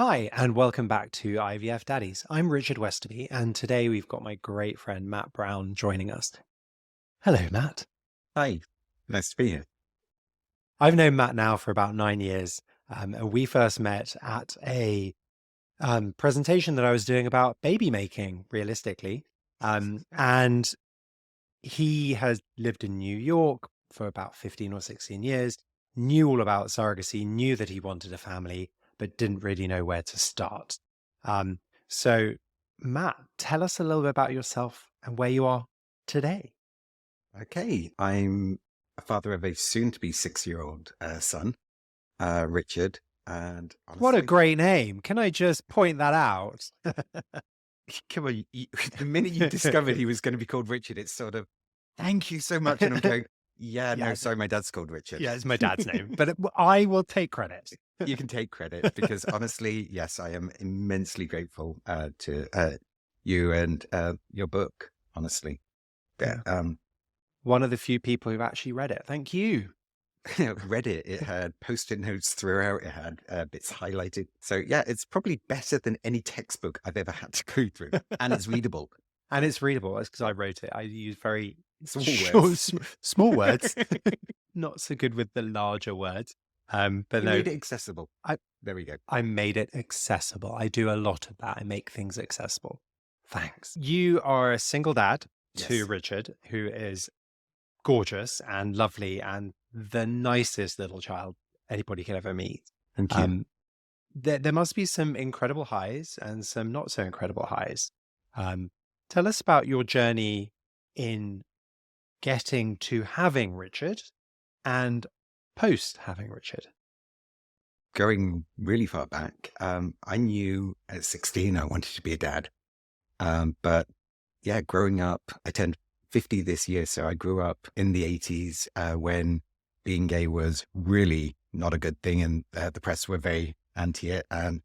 Hi, and welcome back to IVF Daddies. I'm Richard Westerby, and today we've got my great friend Matt Brown joining us. Hello, Matt. Hi, nice to be here. I've known Matt now for about 9 years, and we first met at a presentation that I was doing about baby making, realistically. And he has lived in New York for about 15 or 16 years, knew all about surrogacy, knew that he wanted a family, but didn't really know where to start. Um, so, Matt, tell us a little bit about yourself and where you are today. Okay, I'm a father of a soon-to-be 6-year-old son, Richard, and What a honestly, great name. Can I just point that out? come on, the minute you discovered he was going to be called Richard, it's sort of, thank you so much, and I'm going, yeah, no, Yeah, sorry, my dad's called Richard. yeah, it's my dad's name, but I will take credit. You can take credit because honestly, yes, I am immensely grateful to you and your book, honestly. Yeah, Yeah. One of the few people who've actually read it. Thank you. read it. It had post-it notes throughout. It had bits highlighted. So yeah, it's probably better than any textbook I've ever had to go through, and it's readable. And it's readable. That's because I wrote it. I use very Small short, words. small words. Not so good with the larger words. But You no, made it accessible. I There we go. I made it accessible. I do a lot of that. I make things accessible. Thanks. You are a single dad to Yes. Richard, who is gorgeous and lovely and the nicest little child anybody could ever meet. Thank you. Um, there must be some incredible highs and some not so incredible highs. Um, Tell us about your journey in getting to having Richard and post having Richard. Going really far back, I knew at 16 I wanted to be a dad. But yeah, growing up, I turned 50 this year. So I grew up in the 80s when being gay was really not a good thing and the press were very anti it. And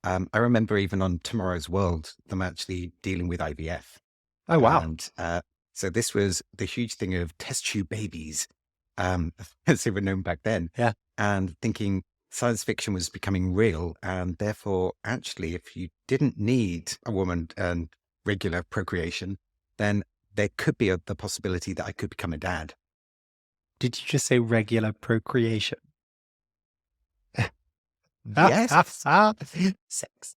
I remember even on Tomorrow's World, them actually dealing with IVF. Oh, wow. And so this was the huge thing of test tube babies, as they were known back then, Yeah. and thinking science fiction was becoming real. And therefore, actually, if you didn't need a woman and regular procreation, then there could be the possibility that I could become a dad. Did you just say regular procreation? Yes. Sex.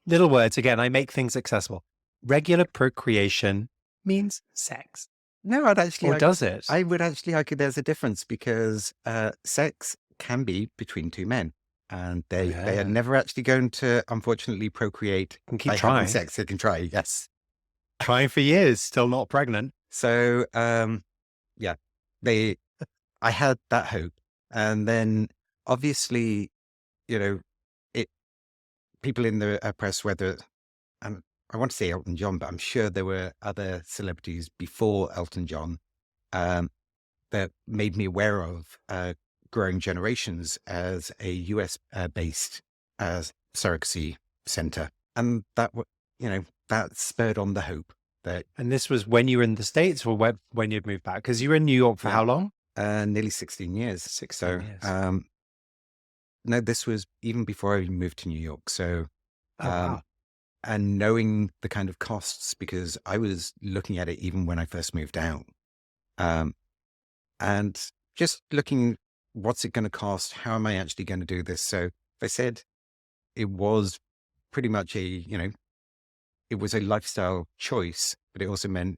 Little words. Again, I make things accessible. Regular procreation means sex. No, Or does it? I would actually argue there's a difference because sex can be between two men. And they are Yeah. never actually going to, unfortunately, procreate Can keep by having trying. sex. They can try, yes. Trying for years, still not pregnant. So, yeah, they, I had that hope. And then obviously, you know, it, people in the press, whether, and I want to say Elton John, but I'm sure there were other celebrities before Elton John, um, that made me aware of Growing Generations as a US based surrogacy center. And that spurred on the hope that, And this was when you were in the States or when you'd moved back? Because you were in New York for yeah, how long? nearly 16 years. 16 So, years. no, this was even before I moved to New York. So, Oh, um, wow. and knowing the kind of costs, because I was looking at it even when I first moved out. Um, and just looking, what's it going to cost? How am I actually going to do this? So they said it was pretty much it was a lifestyle choice, but it also meant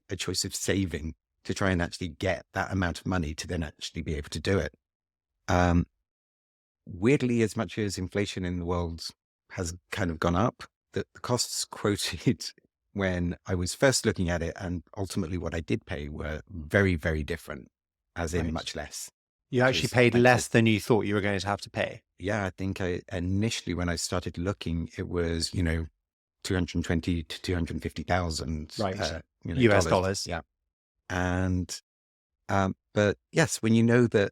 a choice of saving to try and actually get that amount of money to then actually be able to do it. Um, Weirdly, as much as inflation in the world has kind of gone up, the costs quoted when I was first looking at it and ultimately what I did pay were very, very different, as in Right. much less, You which actually was paid actually, less than you thought you were going to have to pay. yeah, I think initially when I started looking, it was, 220 to 250,000, Right. US dollars. dollars. Yeah. And, but yes, when you know that,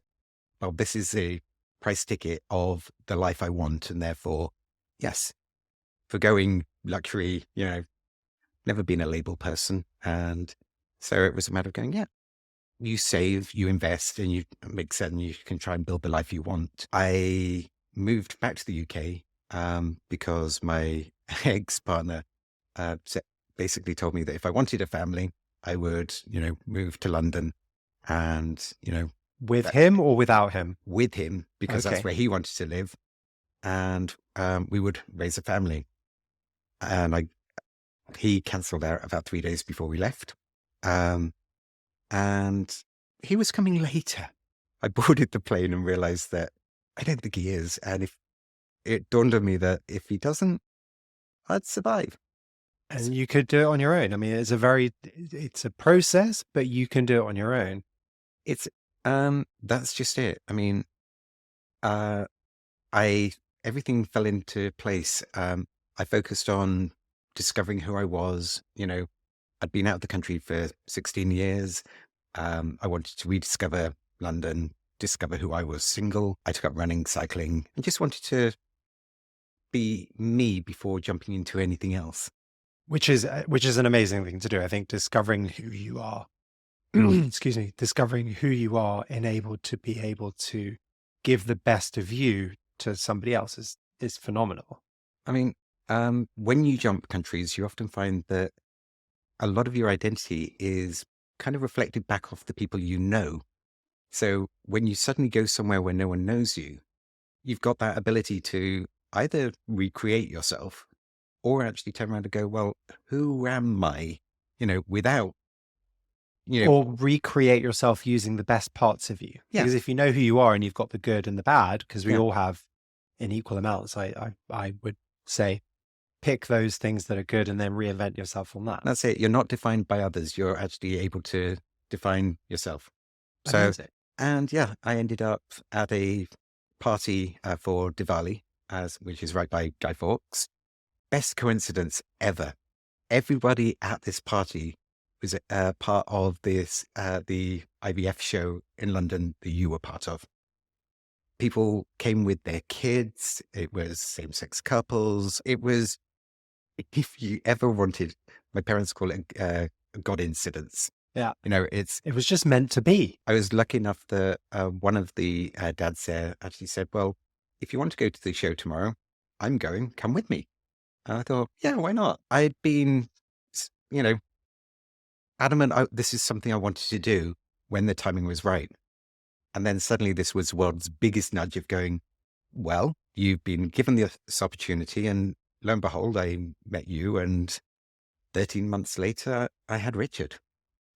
well, this is a price ticket of the life I want. And therefore, yes, forgoing luxury, never been a label person. And so it was a matter of going, yeah, you save, you invest, and you make sense. You can try and build the life you want. I moved back to the UK because my ex-partner uh, sa- basically told me that if I wanted a family, I would, move to London and, With that him or without him? with him because that's Okay. where he wanted to live. And we would raise a family. And he cancelled out about 3 days before we left. Um, and he was coming later. I boarded the plane and realized that I don't think he is. And if it dawned on me that if he doesn't, I'd survive. S- And you could do it on your own. I mean, it's a process, but you can do it on your own. It's, that's just it. I mean, uh, I, everything fell into place. I focused on discovering who I was. I'd been out of the country for 16 years. I wanted to rediscover London, discover who I was single. I took up running, cycling, and just wanted to be me before jumping into anything else. Which is an amazing thing to do. I think discovering who you are, excuse me, discovering who you are enabled to be able to give the best of you to somebody else is phenomenal. I mean, when you jump countries, you often find that a lot of your identity is kind of reflected back off the people you know. So when you suddenly go somewhere where no one knows you, you've got that ability to either recreate yourself or actually turn around and go, well, who am I? Without, you know, Or recreate yourself using the best parts of you. yeah, Because if you know who you are and you've got the good and the bad, because we yeah, all have in equal amounts, I would say pick those things that are good and then reinvent yourself on that. that's it. You're not defined by others. You're actually able to define yourself. So, Amazing. and yeah, I ended up at a party for Diwali, which is right by Guy Fawkes. Best coincidence ever. Everybody at this party was a part of the IVF show in London that you were part of. People came with their kids. It was same-sex couples. It was, if you ever wanted, my parents call it a God incidence. Yeah. It's, It was just meant to be. I was lucky enough that one of the dads there actually said, well, if you want to go to the show tomorrow, I'm going, come with me. And I thought, yeah, why not? I'd been, s- you know, adamant, this is something I wanted to do when the timing was right. And then suddenly this was the world's biggest nudge of going, well, you've been given this opportunity. And lo and behold, I met you. And 13 months later, I had Richard.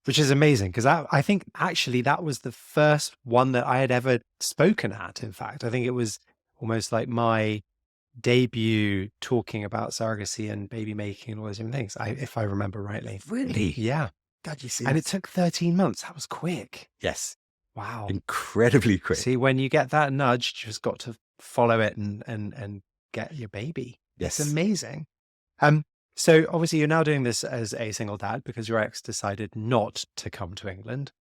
Which is amazing because I think actually that was the first one that I had ever spoken at. In fact, I think it was almost like my debut talking about surrogacy and baby making and all those different things, if I remember rightly. Really? Yeah. God, you see. And it took 13 months. That was quick. Yes. Wow. Incredibly quick. See, when you get that nudge, you just got to follow it and get your baby. It's Yes. amazing. Um, so obviously you're now doing this as a single dad because your ex decided not to come to England.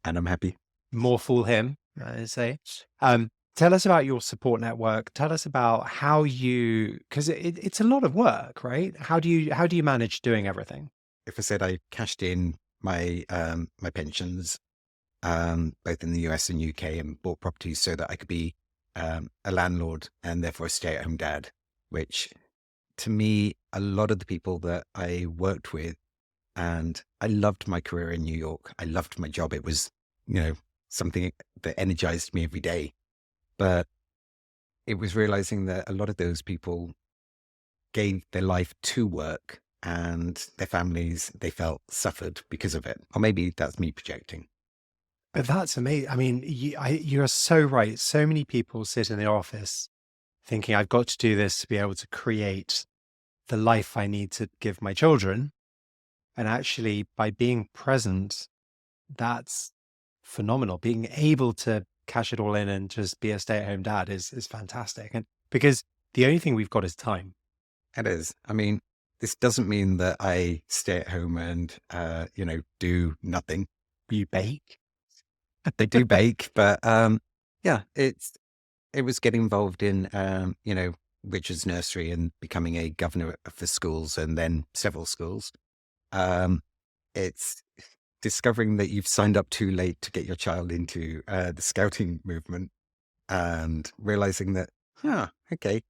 And I'm happy. More fool him, I say. Tell us about your support network. Tell us about how you, because it's a lot of work, right? How do you manage doing everything? If I said I cashed in my pensions, both in the US and UK, and bought properties so that I could be a landlord and therefore a stay-at-home dad, which to me, a lot of the people that I worked with, and I loved my career in New York. I loved my job. It was, something that energized me every day. But it was realizing that a lot of those people gave their life to work and their families, they felt, suffered because of it. Or maybe that's me projecting. But that's amazing. I mean, you're so right. So many people sit in the office thinking, I've got to do this to be able to create the life I need to give my children. And actually, by being present, that's phenomenal. Being able to cash it all in and just be a stay-at-home dad is fantastic. And because the only thing we've got is time. It is. I mean, this doesn't mean that I stay at home and, do nothing. You bake. They do bake, but yeah, it was getting involved in, Richard's nursery and becoming a governor for schools and then several schools. It's discovering that you've signed up too late to get your child into the scouting movement and realizing that, okay,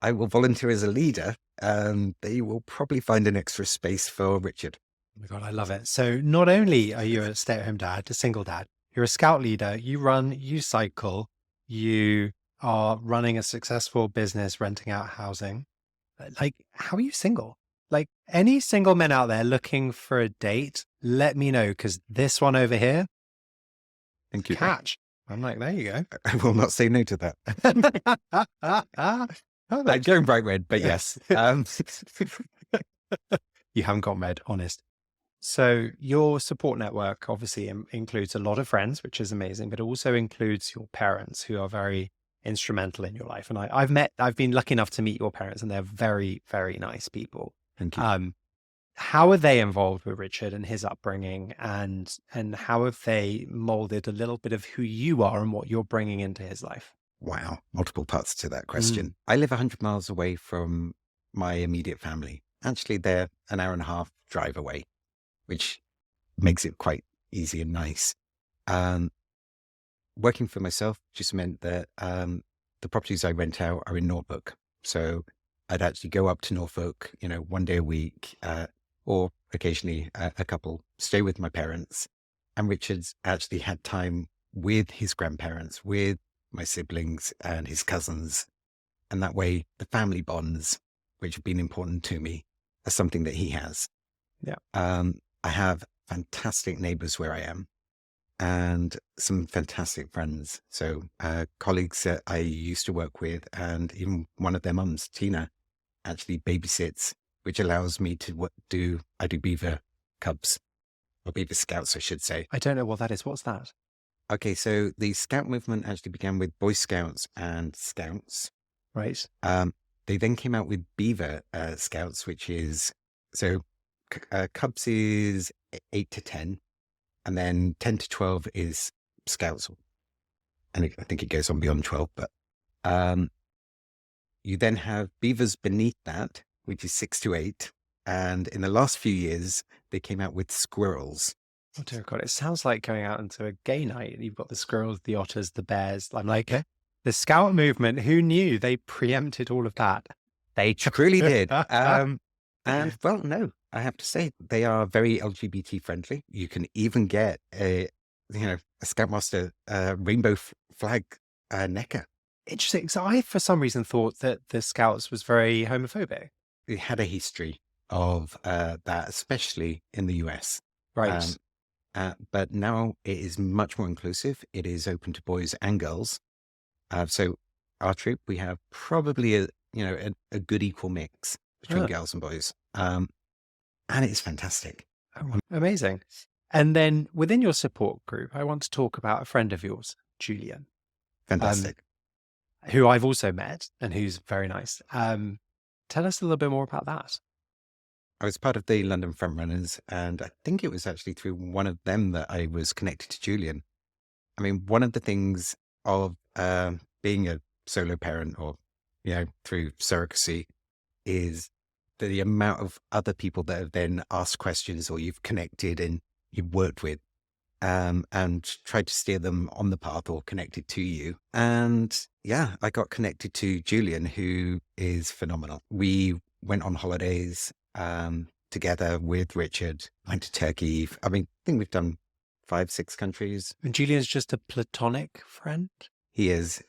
I will volunteer as a leader, they will probably find an extra space for Richard. Oh my God, I love it. So not only are you a stay-at-home dad, a single dad, you're a scout leader, you run, you cycle, you are running a successful business, renting out housing. Like, how are you single? Like, any single men out there looking for a date, let me know, because this one over here, Thank you. catch. I'm like, there you go. I will not say no to that. Oh, I'm that's going bright red, but yes. You haven't got med, honest. So your support network obviously includes a lot of friends, which is amazing, but also includes your parents who are very instrumental in your life. And I've been lucky enough to meet your parents, and they're very, very nice people. Thank you. How are they involved with Richard and his upbringing, and how have they molded a little bit of who you are and what you're bringing into his life? Wow. Multiple parts to that question. I live 100 miles away from my immediate family. Actually, they're an hour and a half drive away, which makes it quite easy and nice. Working for myself just meant that the properties I rent out are in Norfolk. So I'd actually go up to Norfolk, one day a week, or occasionally a couple, stay with my parents. And Richard's actually had time with his grandparents, with my siblings and his cousins. And that way, the family bonds, which have been important to me, are something that he has. Yeah. I have fantastic neighbors where I am and some fantastic friends. So colleagues that I used to work with, and even one of their mums, Tina, actually babysits, which allows me to I do beaver cubs, or beaver scouts, I should say. I don't know what that is. What's that? Okay, so the scout movement actually began with Boy Scouts and Scouts. Right. They then came out with Beaver Scouts, which is, so Cubs is 8 to 10, and then 10 to 12 is Scouts. And I think it goes on beyond 12, but you then have Beavers beneath that, which is 6 to 8. And in the last few years, they came out with Squirrels. Oh dear God, it sounds like going out into a gay night. You've got the squirrels, the otters, the bears. I'm like, the scout movement, who knew? They preempted all of that. They truly did. And well, no, I have to say they are very LGBT friendly. You can even get a Scoutmaster rainbow flag necker. Interesting. So I, for some reason, thought that the Scouts was very homophobic. It had a history of that, especially in the US. Right. But now it is much more inclusive. It is open to boys and girls. So our troop, we have probably a good equal mix between girls and boys. And it's fantastic. Oh, amazing. And then within your support group, I want to talk about a friend of yours, Julien. Fantastic. Who I've also met and who's very nice. Tell us a little bit more about that. I was part of the London Frontrunners, and I think it was actually through one of them that I was connected to Julien. I mean, one of the things of being a solo parent, or through surrogacy, is the amount of other people that have then asked questions, or you've connected and you've worked with, and tried to steer them on the path or connected to you. And yeah, I got connected to Julien, who is phenomenal. We went on holidays together with Richard, went to Turkey. I mean, I think we've done 5, 6 countries. And Julien's just a platonic friend? He is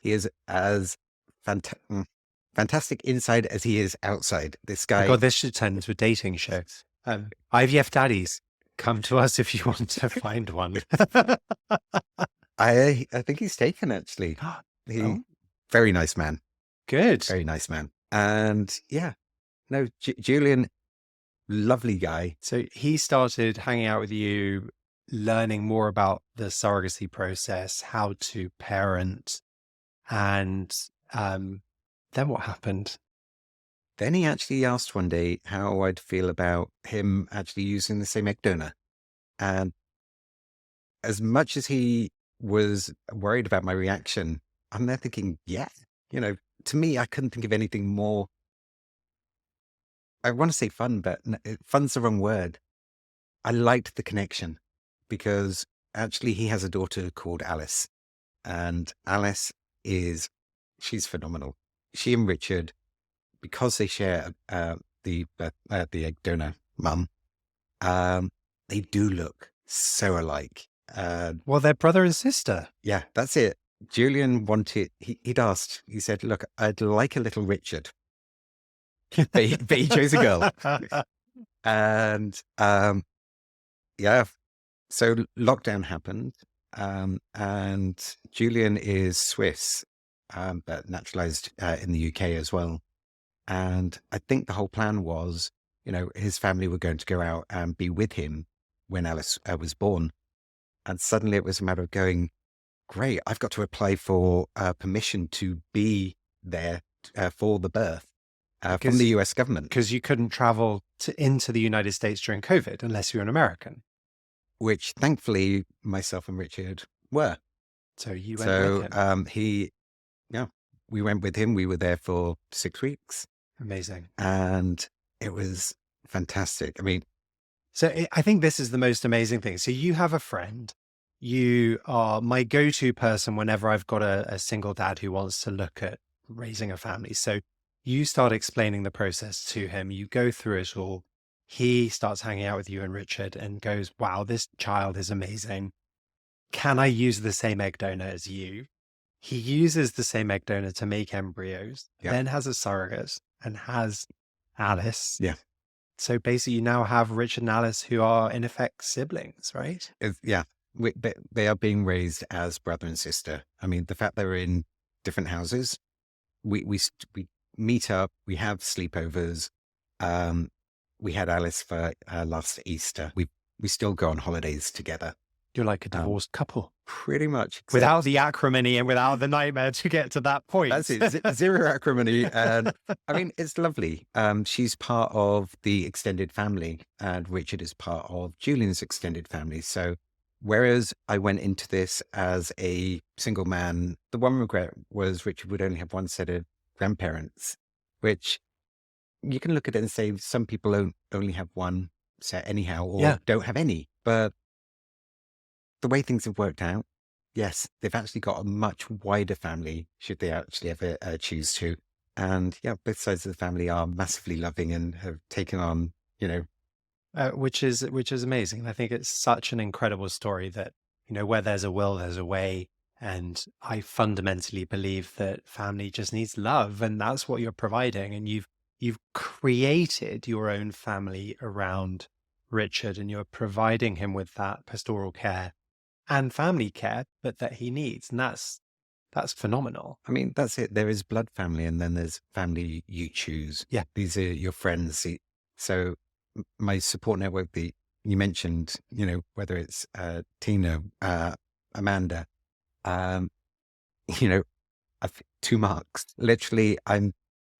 as fantastic inside as he is outside. This guy. Oh God, this should turn into a dating show. IVF daddies, come to us if you want to find one. I think he's taken, actually. Very nice man. Good. Very nice man. And yeah, no, Julien, lovely guy. So he started hanging out with you, learning more about the surrogacy process, how to parent, and then what happened? Then he actually asked one day how I'd feel about him actually using the same egg donor. And as much as he was worried about my reaction, I'm there thinking, yeah, to me, I couldn't think of anything more. I want to say fun, but fun's the wrong word. I liked the connection because actually he has a daughter called Alice, and Alice she's phenomenal. She and Richard because they share the egg donor mum, they do look so alike. Well, they're brother and sister. Yeah, that's it. Julian wanted, he'd asked, he said, look, I'd like a little Richard, but he chose a girl. And yeah, so lockdown happened, and Julian is Swiss, but naturalized in the UK as well. And I think the whole plan was, his family were going to go out and be with him when Alice was born. And suddenly it was a matter of going, great, I've got to apply for permission to be there for the birth from the US government. Because you couldn't travel into the United States during COVID unless you're an American. Which thankfully myself and Richard were. So you went with him. We went with him. We were there for 6 weeks. Amazing. And it was fantastic. I mean, I think this is the most amazing thing. So you have a friend. You are my go-to person whenever I've got a single dad who wants to look at raising a family. So you start explaining the process to him. You go through it all. He starts hanging out with you and Richard and goes, wow, this child is amazing. Can I use the same egg donor as you? He uses the same egg donor to make embryos, then has a surrogate and has Alice. Yeah. So basically you now have Richard and Alice who are in effect siblings, right? They are being raised as brother and sister. I mean, the fact they're in different houses, we meet up, we have sleepovers. We had Alice for last Easter. We still go on holidays together. You're like a divorced couple. Pretty much. Without the acrimony and without the nightmare to get to that point. That's it. Zero acrimony. And I mean, it's lovely. She's part of the extended family and Richard is part of Julian's extended family. So whereas I went into this as a single man, the one regret was Richard would only have one set of grandparents, which you can look at it and say some people only have one set anyhow, or don't have any. But the way things have worked out, yes, they've actually got a much wider family, should they actually ever choose to. And both sides of the family are massively loving and have taken on, which is amazing. And I think it's such an incredible story that, where there's a will, there's a way. And I fundamentally believe that family just needs love, and that's what you're providing. And you've created your own family around Richard, and you're providing him with that pastoral care and family care, but that he needs. And that's phenomenal. I mean, that's it. There is blood family, and then there's family you choose. Yeah. These are your friends. So my support network that you mentioned, whether it's Tina, Amanda, I've 2 marks. Literally, I'm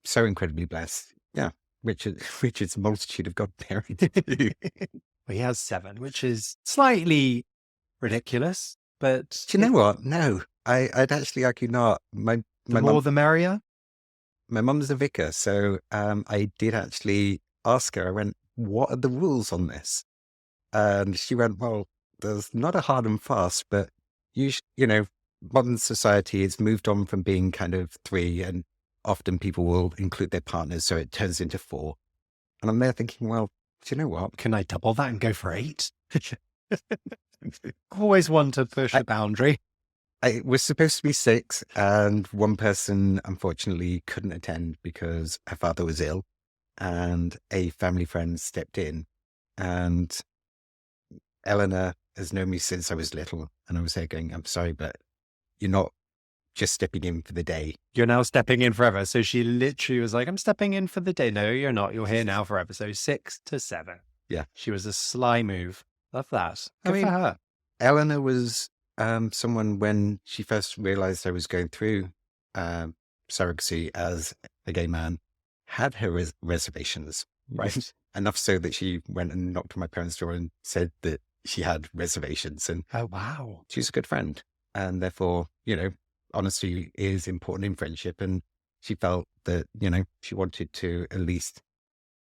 so incredibly blessed. Yeah. Richard's a multitude of godparents. Well, he has 7, which is slightly ridiculous, but do you know what? No, I'd actually argue not. The more the merrier. My mum's a vicar, so I did actually ask her. I went, "What are the rules on this?" And she went, "Well, there's not a hard and fast, but modern society has moved on from being kind of 3, and often people will include their partners, so it turns into 4." And I'm there thinking, well, do you know what? Can I double that and go for 8? Always want to push a boundary. It was supposed to be 6, and one person unfortunately couldn't attend because her father was ill, and a family friend stepped in. And Eleanor has known me since I was little, and I was there going, "I'm sorry, but you're not just stepping in for the day. You're now stepping in forever." So she literally was like, "I'm stepping in for the day." No, you're not. You're here now forever. So 6 to 7. Yeah. She was a sly move. Love that. Good for her. Eleanor was someone, when she first realized I was going through surrogacy as a gay man, had her reservations. Right. Enough so that she went and knocked on my parents' door and said that she had reservations. And oh, wow. She's a good friend. And therefore, honesty is important in friendship. And she felt that, she wanted to at least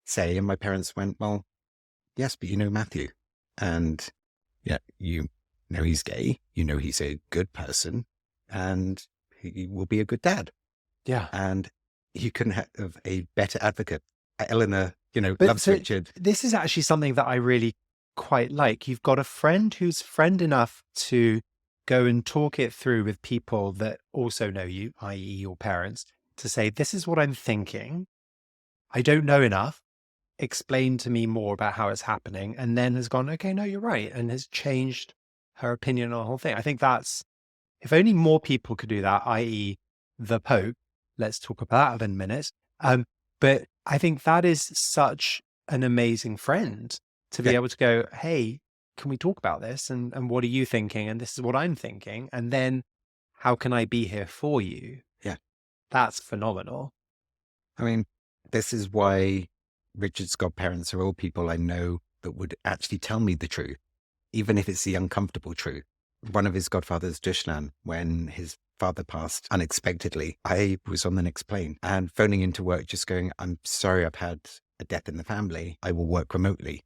say, and my parents went, "Well, yes, but Matthew. And he's gay, he's a good person, and he will be a good dad." Yeah. And you couldn't have a better advocate. Eleanor, But loves so Richard. this is actually something that I really quite like. You've got a friend who's friend enough to go and talk it through with people that also know you, i.e., your parents, to say, this is what I'm thinking. I don't know enough. Explain to me more about how it's happening. And then has gone, okay, no, you're right. And has changed her opinion on the whole thing. I think that's, if only more people could do that, i.e., the Pope, let's talk about that in a minute. But I think that is such an amazing friend to Yeah. be able to go, hey, can we talk about this? And what are you thinking? And this is what I'm thinking. And then how can I be here for you? Yeah. That's phenomenal. I mean, this is why Richard's godparents are all people I know that would actually tell me the truth, even if it's the uncomfortable truth. One of his godfathers, Dushan, when his father passed unexpectedly, I was on the next plane and phoning into work, just going, I'm sorry, I've had a death in the family. I will work remotely,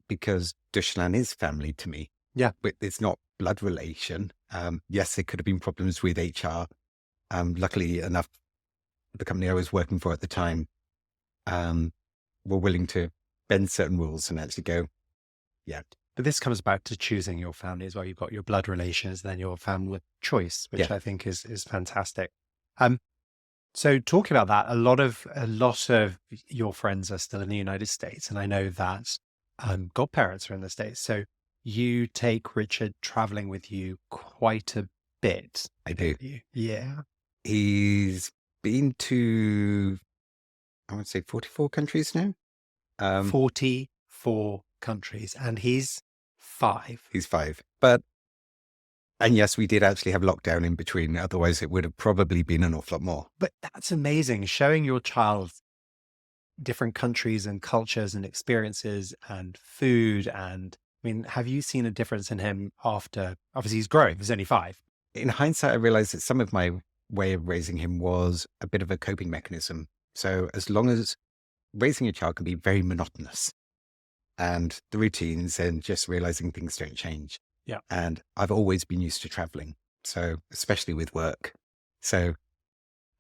because Dushan is family to me. Yeah. But it's not blood relation. Yes, there could have been problems with HR. Luckily enough, the company I was working for at the time were willing to bend certain rules and actually go, yeah, But this comes back to choosing your family as well. You've got your blood relations, then your family choice, yeah, which I think is fantastic. Um, so talking about that, a lot of your friends are still in the United States, and I know that godparents are in the States. So you take Richard traveling with you quite a bit, I do. don't you? Yeah, He's been to, I would say 44 countries now. 44 countries, and he's 5. He's 5. And yes, we did actually have lockdown in between. Otherwise, it would have probably been an awful lot more. But that's amazing, showing your child different countries and cultures and experiences and food. And I mean, have you seen a difference in him after, obviously he's growing, he's only 5. In hindsight, I realized that some of my way of raising him was a bit of a coping mechanism. So as long as raising a child can be very monotonous, and the routines and just realizing things don't change. Yeah. And I've always been used to traveling. So especially with work. So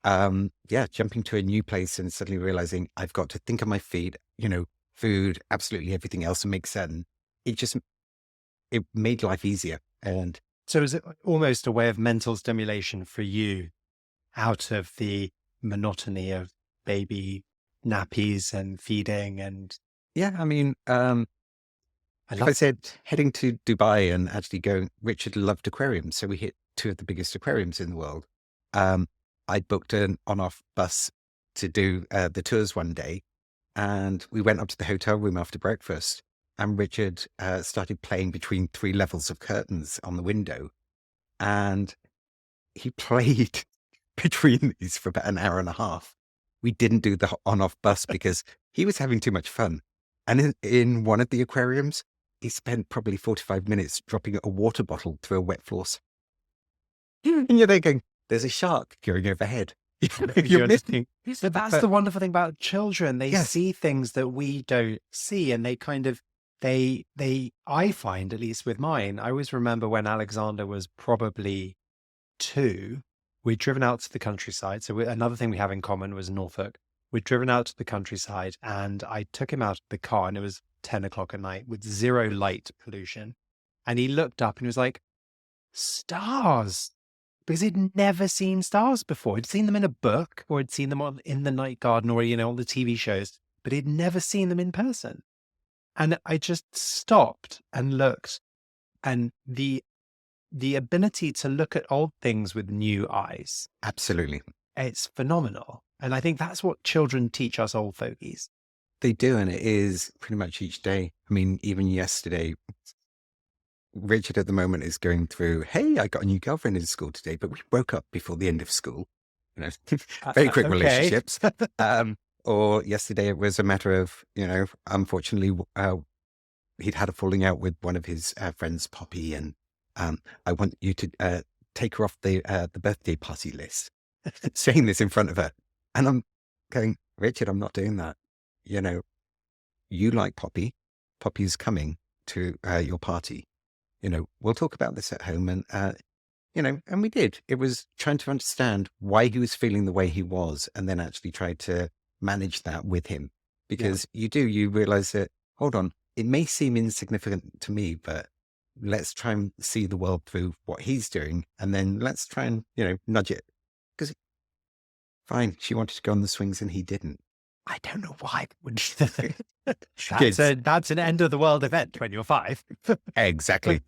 yeah, jumping to a new place and suddenly realizing I've got to think on my feet, food, absolutely everything else, and make sense. It made life easier. And So is it almost a way of mental stimulation for you out of the monotony of baby nappies and feeding? And yeah, I mean, I if love I said heading to Dubai and actually going, Richard loved aquariums. So we hit 2 of the biggest aquariums in the world. I booked an on-off bus to do the tours one day. And we went up to the hotel room after breakfast. And Richard started playing between 3 levels of curtains on the window. And he played between these for about an hour and a half. We didn't do the on-off bus because he was having too much fun. And in one of the aquariums, he spent probably 45 minutes dropping a water bottle through a wet floor. And you're thinking, there's a shark going overhead. You're missing. But that's the wonderful thing about children. They Yes. see things that we don't see, and they kind of, I find, at least with mine, I always remember when Alexander was probably 2, we'd driven out to the countryside. So another thing we have in common was Norfolk. We'd driven out to the countryside, and I took him out of the car, and it was 10 o'clock at night with 0 light pollution. And he looked up and he was like, stars. Because he'd never seen stars before. He'd seen them in a book, or he'd seen them in the night garden, or, on the TV shows, but he'd never seen them in person. And I just stopped and looked, and the ability to look at old things with new eyes, Absolutely. it's phenomenal. And I think that's what children teach us old fogies. They do. And it is pretty much each day. I mean, even yesterday, Richard at the moment is going through, hey, I got a new girlfriend in school today, but we broke up before the end of school. Very quick Okay. relationships. Or yesterday it was a matter of, unfortunately, he'd had a falling out with one of his friends, Poppy, and I want you to take her off the birthday party list. Saying this in front of her. And I'm going, Richard, I'm not doing that. You like Poppy. Poppy's coming to your party. We'll talk about this at home. And and we did. It was trying to understand why he was feeling the way he was, and then actually try to manage that with him. Yeah. Because you realize that, hold on, it may seem insignificant to me, but let's try and see the world through what he's doing. And then let's try and, nudge it. Because fine, she wanted to go on the swings and he didn't. I don't know why. Kids. That's an end of the world event when you're 5. Exactly.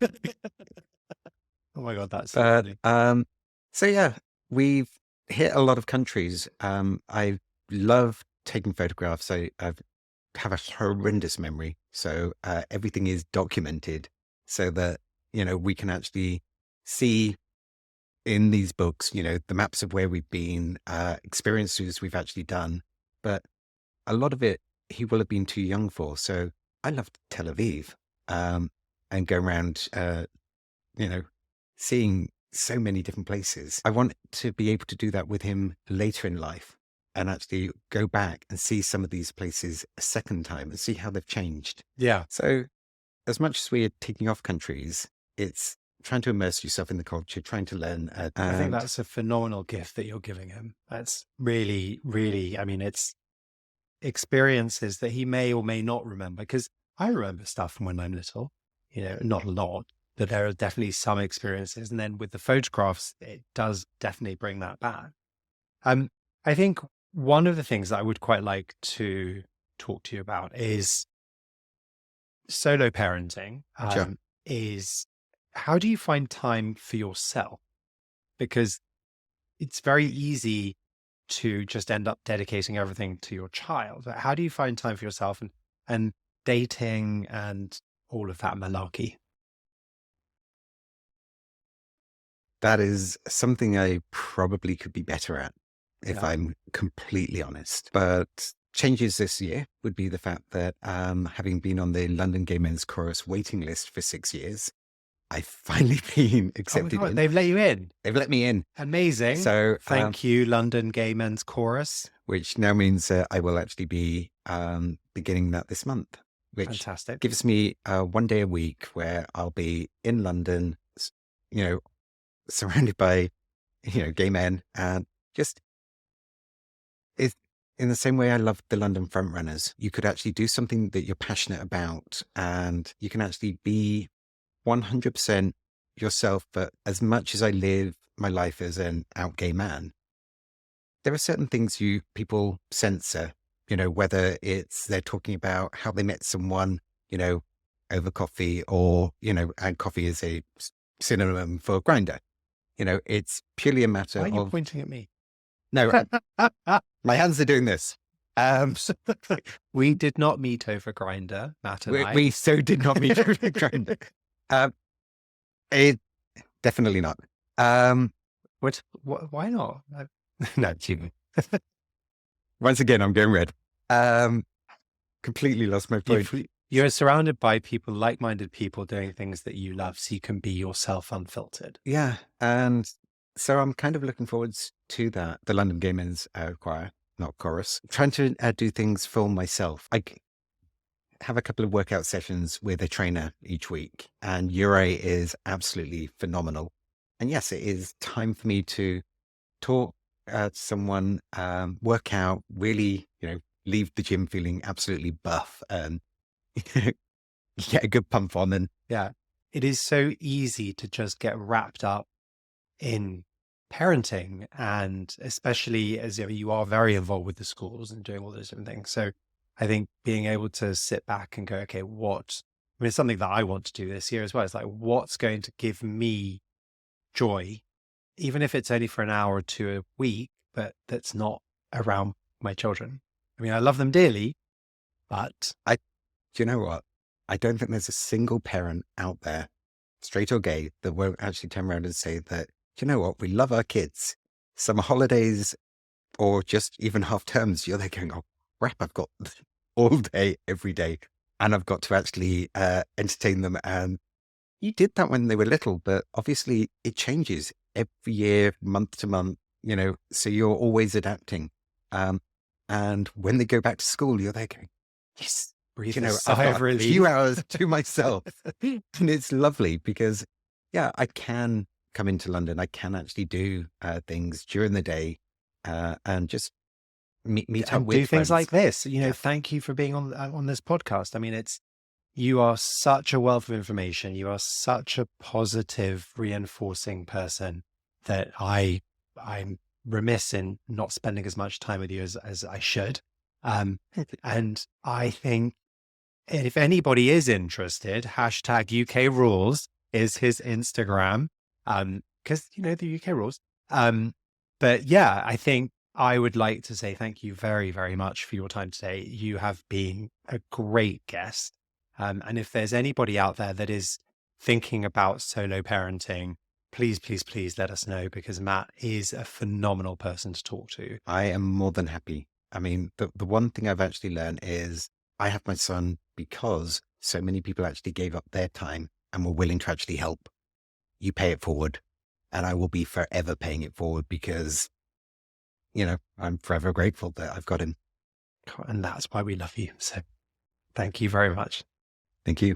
Oh my God, that's so But, funny. so yeah, we've hit a lot of countries. I love taking photographs. I have a horrendous memory. So everything is documented so that, we can actually see in these books, the maps of where we've been, experiences we've actually done. But a lot of it, he will have been too young for. So I love Tel Aviv, and go around, seeing so many different places. I want to be able to do that with him later in life and actually go back and see some of these places a second time and see how they've changed. Yeah. So as much as we are taking off countries, it's trying to immerse yourself in the culture, trying to learn. I think that's a phenomenal gift that you're giving him. That's really, really, I mean, it's experiences that he may or may not remember, because I remember stuff from when I'm little, not a lot, but there are definitely some experiences. And then with the photographs, it does definitely bring that back. I think one of the things that I would quite like to talk to you about is solo parenting. Sure. Is how do you find time for yourself? Because it's very easy to just end up dedicating everything to your child. But how do you find time for yourself and dating and all of that malarkey? That is something I probably could be better at, if Yeah. I'm completely honest. But changes this year would be the fact that, having been on the London Gay Men's Chorus waiting list for 6 years, I've finally been Oh my accepted God, in. they've let you in. They've let me in. Amazing. So, Thank you, London Gay Men's Chorus. which now means I will actually be beginning that this month, which Fantastic. gives me 1 day a week where I'll be in London, surrounded by, gay men, and just it's in the same way I love the London Frontrunners. You could actually do something that you're passionate about, and you can actually be 100% yourself. But as much as I live my life as an out gay man, there are certain things people censor, whether it's they're talking about how they met someone, over coffee, or, and coffee is a synonym for grinder. It's purely a matter Why are you of, pointing at me? no, my hands are doing this. We did not meet over Grinder, Matt and I. We so did not meet over Grindr. It definitely not. Why not? No, cheating. Once again, I'm going red. Completely lost my point. You're surrounded by people, like-minded people doing things that you love, so you can be yourself unfiltered. Yeah. And so I'm kind of looking forward to that. The London Gay Men's Choir, not chorus. Trying to do things for myself. I have a couple of workout sessions with a trainer each week, and Ure is absolutely phenomenal. And yes, it is time for me to talk to someone, work out, really, leave the gym feeling absolutely buff and get a good pump on. And yeah, it is so easy to just get wrapped up in parenting, and especially as you are very involved with the schools and doing all those different things. So I think being able to sit back and go, okay, it's something that I want to do this year as well. It's like, what's going to give me joy, even if it's only for an hour or two a week, but that's not around my children. I mean, I love them dearly, but do you know what? I don't think there's a single parent out there, straight or gay, that won't actually turn around and say that, do you know what? We love our kids. Summer holidays or just even half terms, you're there going, oh crap, I've got all day, every day, and I've got to actually entertain them. And you did that when they were little, but obviously it changes every year, month to month, so you're always adapting. And when they go back to school, you're there going, yes, breathe I've sigh of got a relief. few hours to myself. And it's lovely because, yeah, I can come into London, I can actually do things during the day and just meet up And with do things friends. like this. You know, Yeah, thank you for being on this podcast. I mean, you are such a wealth of information. You are such a positive, reinforcing person that I'm remiss in not spending as much time with you as I should. Um, and I think if anybody is interested, hashtag UK rules is his Instagram. Because you know the UK rules. Um, but yeah, I think I would like to say thank you very, very much for your time today. You have been a great guest. And if there's anybody out there that is thinking about solo parenting, please, please, please let us know because Matt is a phenomenal person to talk to. I am more than happy. I mean, the one thing I've actually learned is I have my son because so many people actually gave up their time and were willing to actually help. You pay it forward, and I will be forever paying it forward because, I'm forever grateful that I've got him. And that's why we love you. So thank you very much. Thank you.